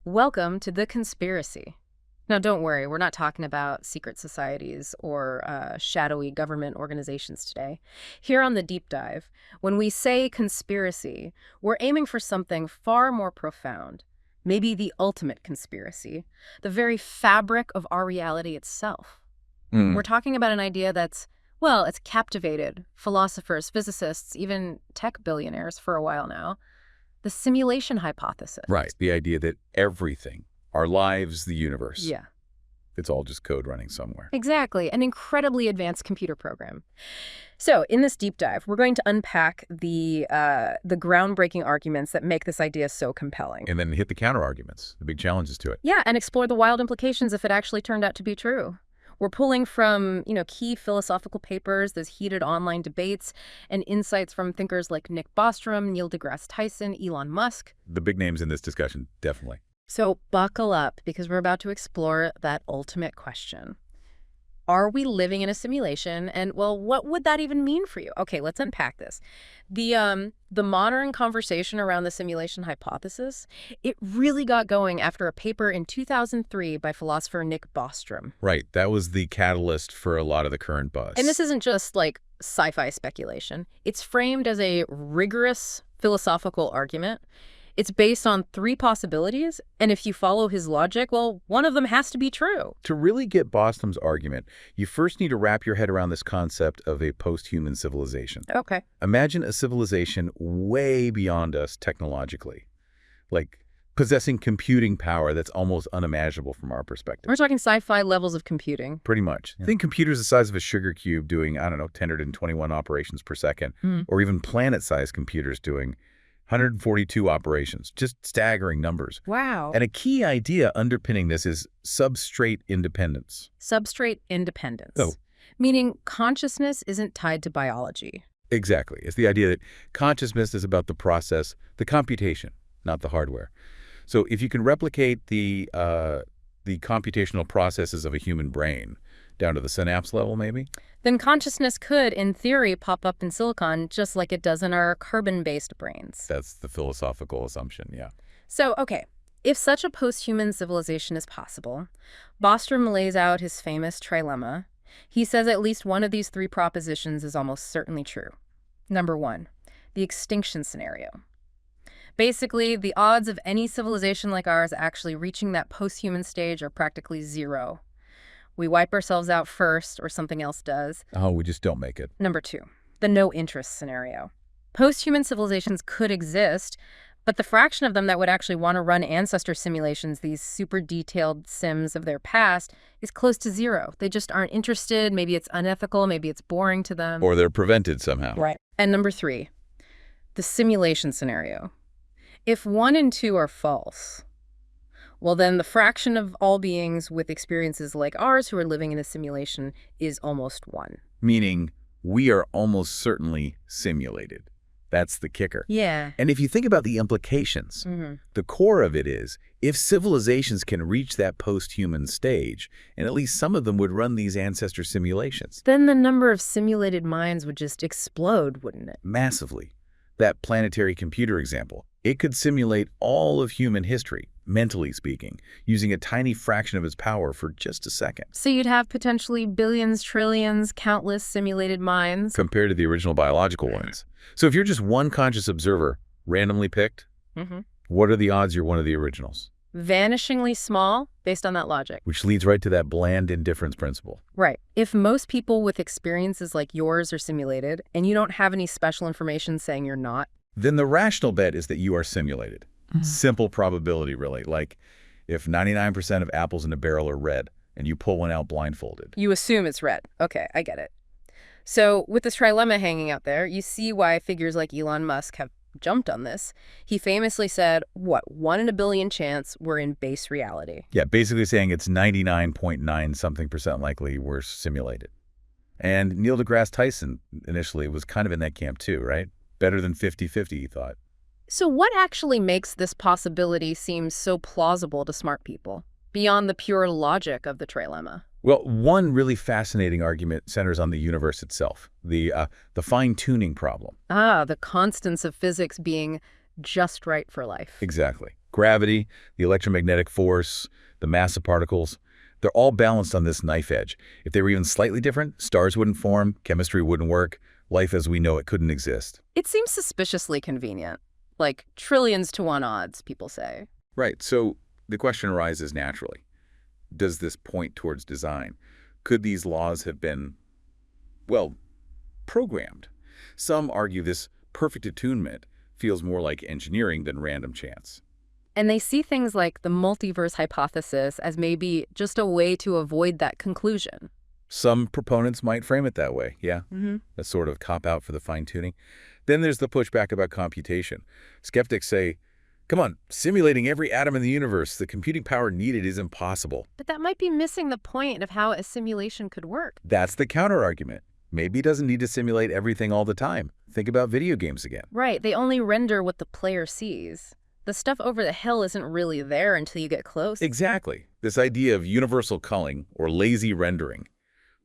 Welcome to The Conspiracy. Now, don't worry, we're not talking about secret societies or shadowy government organizations today. Here on The Deep Dive, when we say conspiracy, we're aiming for something far more profound, maybe the ultimate conspiracy, the very fabric of our reality itself. We're talking about an idea that's, well, it's captivated philosophers, physicists, even tech billionaires for a while now. The simulation hypothesis. Right. The idea that everything, our lives, the universe, Yeah. it's all just code running somewhere. Exactly. An incredibly advanced computer program. So in this deep dive, we're going to unpack the groundbreaking arguments that make this idea so compelling. And then hit the counter arguments, the big challenges to it. Yeah, and explore the wild implications if it actually turned out to be true. We're pulling from, key philosophical papers, those heated online debates, and insights from thinkers like Nick Bostrom, Neil deGrasse Tyson, Elon Musk. The big names in this discussion, definitely. So buckle up, because we're about to explore that ultimate question. Are we living in a simulation? And, well, what would that even mean for you? Okay, let's unpack this. The modern conversation around the simulation hypothesis, it really got going after a paper in 2003 by philosopher Nick Bostrom. Right. That was the catalyst for a lot of the current buzz. And this isn't just, like, sci-fi speculation. It's framed as a rigorous philosophical argument. It's based on 3 possibilities, and if you follow his logic, well, one of them has to be true. To really get Bostrom's argument, you first need to wrap your head around this concept of a post-human civilization. Okay. Imagine a civilization way beyond us technologically, like possessing computing power that's almost unimaginable from our perspective. We're talking sci-fi levels of computing. Pretty much. Yeah. Think computers the size of a sugar cube doing, 121 operations per second, or even planet-sized computers doing 142 operations, just staggering numbers. Wow. And a key idea underpinning this is substrate independence. Substrate independence. Oh. Meaning consciousness isn't tied to biology. Exactly. It's the idea that consciousness is about the process, the computation, not the hardware. So if you can replicate the computational processes of a human brain down to the synapse level, maybe, then consciousness could, in theory, pop up in silicon just like it does in our carbon-based brains. That's the philosophical assumption, yeah. So, okay, if such a post-human civilization is possible, Bostrom lays out his famous trilemma. He says at least one of these 3 propositions is almost certainly true. Number 1, the extinction scenario. Basically, the odds of any civilization like ours actually reaching that post-human stage are practically 0. We wipe ourselves out first, or something else does. Oh, we just don't make it. Number 2, the no-interest scenario. Post-human civilizations could exist, but the fraction of them that would actually want to run ancestor simulations, these super detailed sims of their past, is close to 0. They just aren't interested. Maybe it's unethical. Maybe it's boring to them. Or they're prevented somehow. Right. And number 3, the simulation scenario. If 1 and 2 are false, well, then the fraction of all beings with experiences like ours who are living in a simulation is almost 1. Meaning we are almost certainly simulated. That's the kicker. Yeah. And if you think about the implications, the core of it is, if civilizations can reach that post-human stage, and at least some of them would run these ancestor simulations, then the number of simulated minds would just explode, wouldn't it? massively. That planetary computer example, it could simulate all of human history, mentally speaking, using a tiny fraction of its power for just a second. So you'd have potentially billions, trillions, countless simulated minds. Compared to the original biological ones. So if you're just one conscious observer, randomly picked, what are the odds you're one of the originals? Vanishingly small, based on that logic. Which leads right to that bland indifference principle. Right. If most people with experiences like yours are simulated, and you don't have any special information saying you're not, Then the rational bet is that you are simulated. Simple probability, really. Like if 99% of apples in a barrel are red, and you pull one out blindfolded. you assume it's red. Okay, I get it. So with this trilemma hanging out there, you see why figures like Elon Musk have jumped on this. He famously said, 1 in a billion chance we're in base reality. Yeah, basically saying it's 99.9 something percent likely we're simulated. And Neil deGrasse Tyson initially was kind of in that camp too, right? Better than 50-50, he thought. So what actually makes this possibility seem so plausible to smart people, beyond the pure logic of the trilemma? Well, one really fascinating argument centers on the universe itself, the fine-tuning problem. The constants of physics being just right for life. Exactly. Gravity, the electromagnetic force, the mass of particles, they're all balanced on this knife edge. If they were even slightly different, stars wouldn't form, chemistry wouldn't work, life as we know it couldn't exist. It seems suspiciously convenient. Like trillions to one odds, people say. Right, so the question arises naturally. Does this point towards design? Could these laws have been, well, programmed? Some argue this perfect attunement feels more like engineering than random chance. And they see things like the multiverse hypothesis as maybe just a way to avoid that conclusion. Some proponents might frame it that way, yeah. A sort of cop-out for the fine-tuning. Then there's the pushback about computation. Skeptics say, come on, simulating every atom in the universe, the computing power needed is impossible. But that might be missing the point of how a simulation could work. That's the counter-argument. Maybe it doesn't need to simulate everything all the time. Think about video games again. Right, they only render what the player sees. The stuff over the hill isn't really there until you get close. Exactly. This idea of universal culling, or lazy rendering.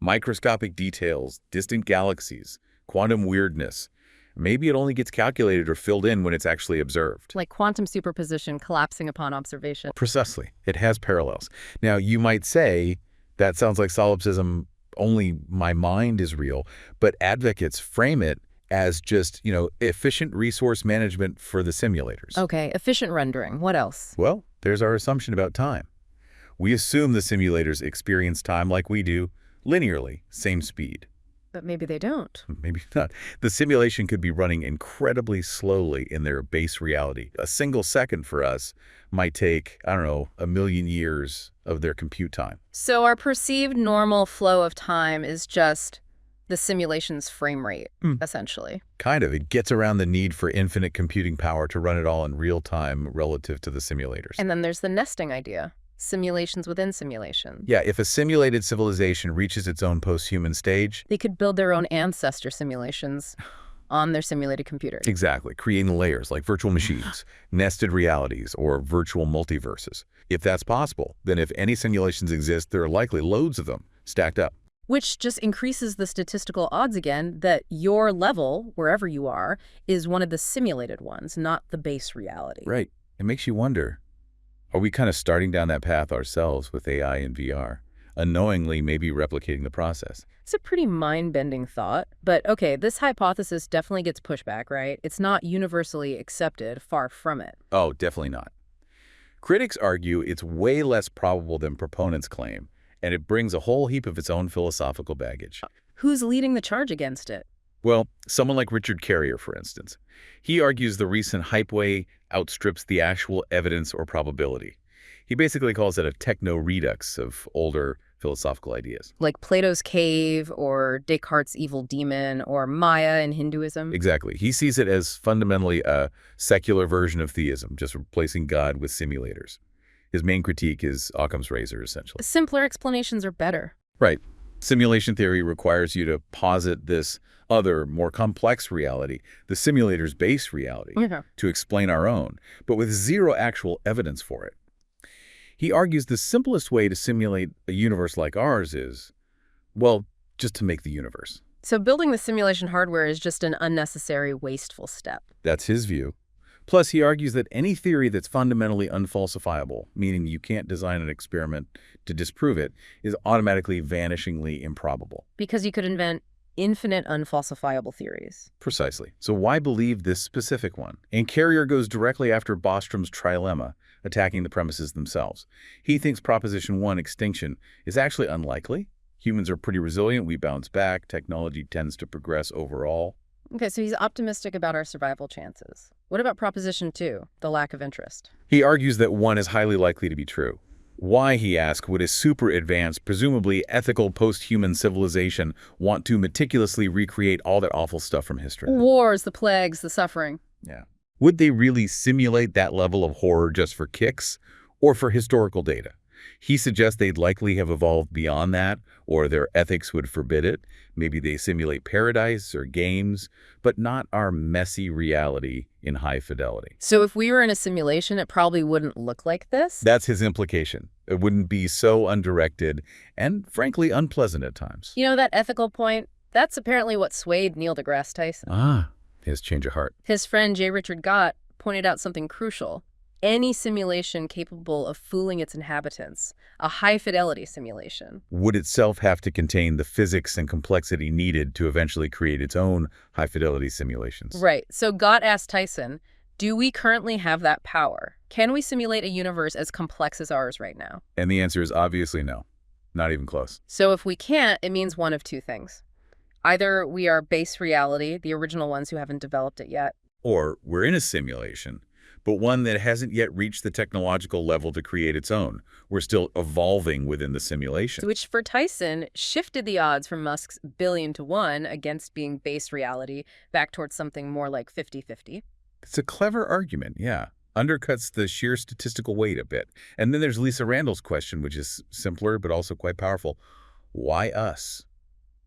Microscopic details, distant galaxies, quantum weirdness. Maybe it only gets calculated or filled in when it's actually observed. Like quantum superposition collapsing upon observation. Precisely. It has parallels. Now, you might say, that sounds like solipsism, only my mind is real, but advocates frame it as just, efficient resource management for the simulators. Okay, efficient rendering. What else? Well, there's our assumption about time. We assume the simulators experience time like we do, linearly, same speed. But maybe they don't. Maybe not. The simulation could be running incredibly slowly in their base reality. A single second for us might take, I don't know, 1 million years of their compute time. So our perceived normal flow of time is just the simulation's frame rate, essentially. Kind of. It gets around the need for infinite computing power to run it all in real time relative to the simulators. And then there's the nesting idea. Simulations within simulations. Yeah, if a simulated civilization reaches its own post-human stage, They could build their own ancestor simulations on their simulated computer. exactly, creating layers like virtual machines, nested realities, or virtual multiverses. If that's possible, then if any simulations exist, there are likely loads of them stacked up. Which just increases the statistical odds again that your level, wherever you are, is one of the simulated ones, not the base reality. Right. It makes you wonder, are we kind of starting down that path ourselves with AI and VR, unknowingly maybe replicating the process? It's a pretty mind-bending thought. But okay, this hypothesis definitely gets pushback, right? It's not universally accepted, far from it. Oh, definitely not. Critics argue it's way less probable than proponents claim, and it brings a whole heap of its own philosophical baggage. Who's leading the charge against it? Well, someone like Richard Carrier, for instance. He argues the recent hype way outstrips the actual evidence or probability. He basically calls it a techno-redux of older philosophical ideas. Like Plato's cave, or Descartes' evil demon, or Maya in Hinduism? Exactly. He sees it as fundamentally a secular version of theism, just replacing God with simulators. His main critique is Occam's razor, essentially. Simpler explanations are better. Right. Simulation theory requires you to posit this other, more complex reality, the simulator's base reality, to explain our own, but with zero actual evidence for it. He argues the simplest way to simulate a universe like ours is, well, just to make the universe. So building the simulation hardware is just an unnecessary, wasteful step. That's his view. Plus, he argues that any theory that's fundamentally unfalsifiable, meaning you can't design an experiment to disprove it, is automatically vanishingly improbable. Because you could invent infinite unfalsifiable theories. Precisely. So why believe this specific one? And Carrier goes directly after Bostrom's trilemma, attacking the premises themselves. He thinks Proposition 1, extinction, is actually unlikely. Humans are pretty resilient. We bounce back. Technology tends to progress overall. Okay, so he's optimistic about our survival chances. What about Proposition 2, the lack of interest? He argues that 1 is highly likely to be true. Why, he asks, would a super advanced, presumably ethical post-human civilization want to meticulously recreate all that awful stuff from history? Wars, the plagues, the suffering. Yeah. Would they really simulate that level of horror just for kicks or for historical data? He suggests they'd likely have evolved beyond that, or their ethics would forbid it. Maybe they simulate paradise or games, but not our messy reality in high fidelity. So if we were in a simulation, it probably wouldn't look like this? That's his implication. It wouldn't be so undirected and, frankly, unpleasant at times. You know, that ethical point, that's apparently what swayed Neil deGrasse Tyson. Ah, his change of heart. His friend J. Richard Gott pointed out something crucial. any simulation capable of fooling its inhabitants, a high-fidelity simulation. Would itself have to contain the physics and complexity needed to eventually create its own high-fidelity simulations. Right. So Gott asked Tyson, do we currently have that power? Can we simulate a universe as complex as ours right now? And the answer is obviously no. Not even close. So if we can't, it means one of two things. Either we are base reality, the original ones who haven't developed it yet. Or we're in a simulation, but one that hasn't yet reached the technological level to create its own. We're still evolving within the simulation. Which for Tyson shifted the odds from Musk's billion to one against being base reality back towards something more like 50-50. It's a clever argument, yeah. Undercuts the sheer statistical weight a bit. And then there's Lisa Randall's question, which is simpler but also quite powerful. Why us?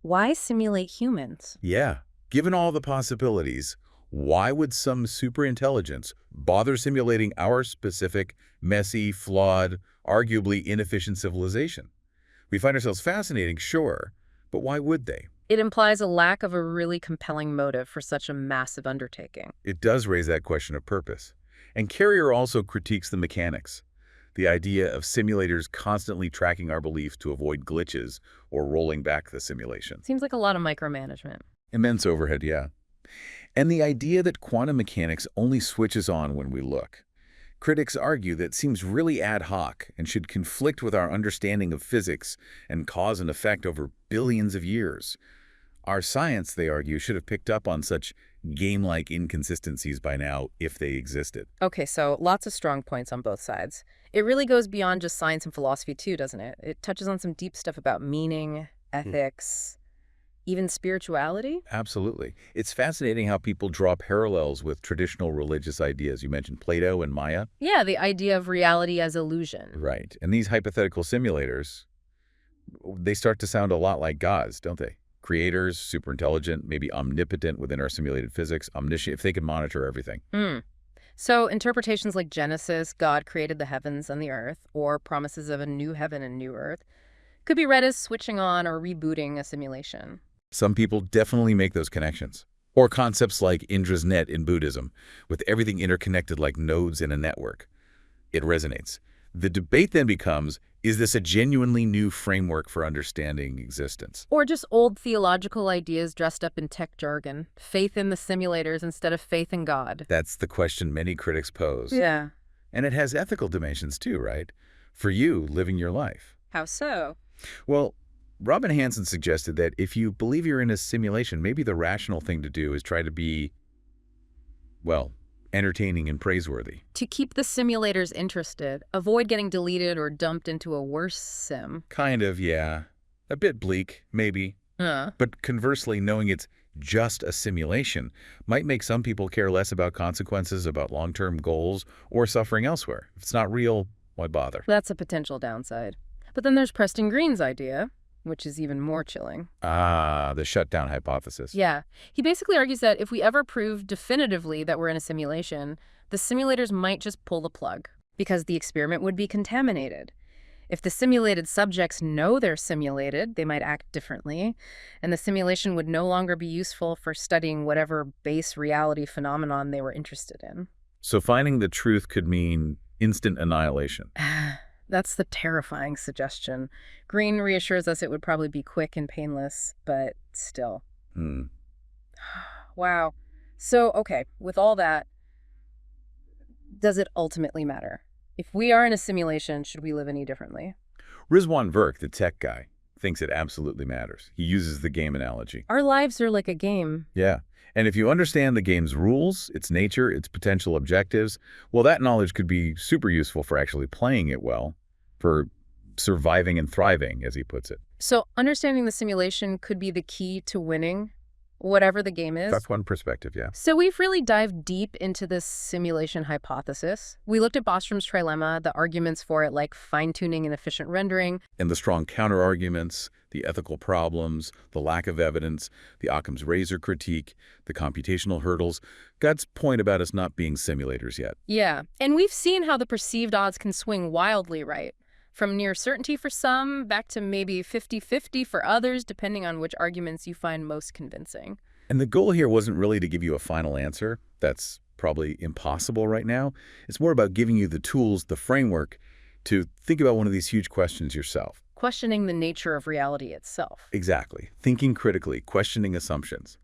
Why simulate humans? Yeah. Given all the possibilities, why would some superintelligence bother simulating our specific, messy, flawed, arguably inefficient civilization? We find ourselves fascinating, sure, but why would they? It implies a lack of a really compelling motive for such a massive undertaking. It does raise that question of purpose. And Carrier also critiques the mechanics, the idea of simulators constantly tracking our beliefs to avoid glitches or rolling back the simulation. Seems like a lot of micromanagement. Immense overhead, yeah. And the idea that quantum mechanics only switches on when we look. Critics argue that seems really ad hoc and should conflict with our understanding of physics and cause and effect over billions of years. Our science, they argue, should have picked up on such game-like inconsistencies by now if they existed. Okay, so lots of strong points on both sides. It really goes beyond just science and philosophy too, doesn't it? It touches on some deep stuff about meaning, ethics, even spirituality. Absolutely. It's fascinating how people draw parallels with traditional religious ideas. You mentioned Plato and Maya. Yeah, the idea of reality as illusion. Right. And these hypothetical simulators, they start to sound a lot like gods, don't they? Creators, super intelligent, maybe omnipotent within our simulated physics, omniscient, if they can monitor everything. So interpretations like Genesis, God created the heavens and the earth, or promises of a new heaven and new earth, could be read as switching on or rebooting a simulation. Some people definitely make those connections. Or concepts like Indra's net in Buddhism, with everything interconnected like nodes in a network. It resonates. The debate then becomes, is this a genuinely new framework for understanding existence? Or just old theological ideas dressed up in tech jargon. Faith in the simulators instead of faith in God. That's the question many critics pose. Yeah. And it has ethical dimensions too, right? For you, living your life. How so? Well, Robin Hanson suggested that if you believe you're in a simulation, maybe the rational thing to do is try to be, well, entertaining and praiseworthy. To keep the simulators interested, avoid getting deleted or dumped into a worse sim. Kind of, yeah. A bit bleak, maybe. But conversely, knowing it's just a simulation might make some people care less about consequences, about long-term goals, or suffering elsewhere. If it's not real, why bother? That's a potential downside. But then there's Preston Green's idea, which is even more chilling. Ah, the shutdown hypothesis. Yeah. He basically argues that if we ever prove definitively that we're in a simulation, the simulators might just pull the plug because the experiment would be contaminated. If the simulated subjects know they're simulated, they might act differently, and the simulation would no longer be useful for studying whatever base reality phenomenon they were interested in. So finding the truth could mean instant annihilation. That's the terrifying suggestion. Green reassures us it would probably be quick and painless, but still. Wow. So, okay, with all that, does it ultimately matter? If we are in a simulation, should we live any differently? Rizwan Virk, the tech guy, thinks it absolutely matters. He uses the game analogy. Our lives are like a game. Yeah. And if you understand the game's rules, its nature, its potential objectives, well, that knowledge could be super useful for actually playing it well, for surviving and thriving, as he puts it. So understanding the simulation could be the key to winning, whatever the game is. That's one perspective, yeah. So we've really dived deep into this simulation hypothesis. We looked at Bostrom's trilemma, the arguments for it like fine-tuning and efficient rendering. And the strong counter-arguments, the ethical problems, the lack of evidence, the Occam's razor critique, the computational hurdles. God's point about us not being simulators yet. Yeah, and we've seen how the perceived odds can swing wildly right. From near certainty for some, back to maybe 50-50 for others, depending on which arguments you find most convincing. And the goal here wasn't really to give you a final answer. That's probably impossible right now. It's more about giving you the tools, the framework, to think about one of these huge questions yourself. Questioning the nature of reality itself. Exactly. Thinking critically, questioning assumptions.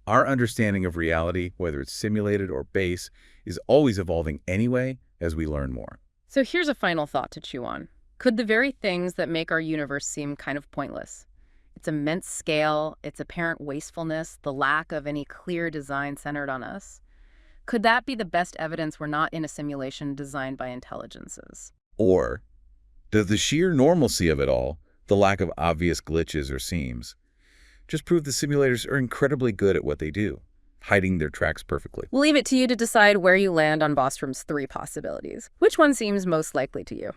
Our understanding of reality, whether it's simulated or base, is always evolving anyway as we learn more. So here's a final thought to chew on. Could the very things that make our universe seem kind of pointless, its immense scale, its apparent wastefulness, the lack of any clear design centered on us, could that be the best evidence we're not in a simulation designed by intelligences? Or does the sheer normalcy of it all, the lack of obvious glitches or seams, just prove the simulators are incredibly good at what they do, hiding their tracks perfectly? We'll leave it to you to decide where you land on Bostrom's three possibilities. Which one seems most likely to you?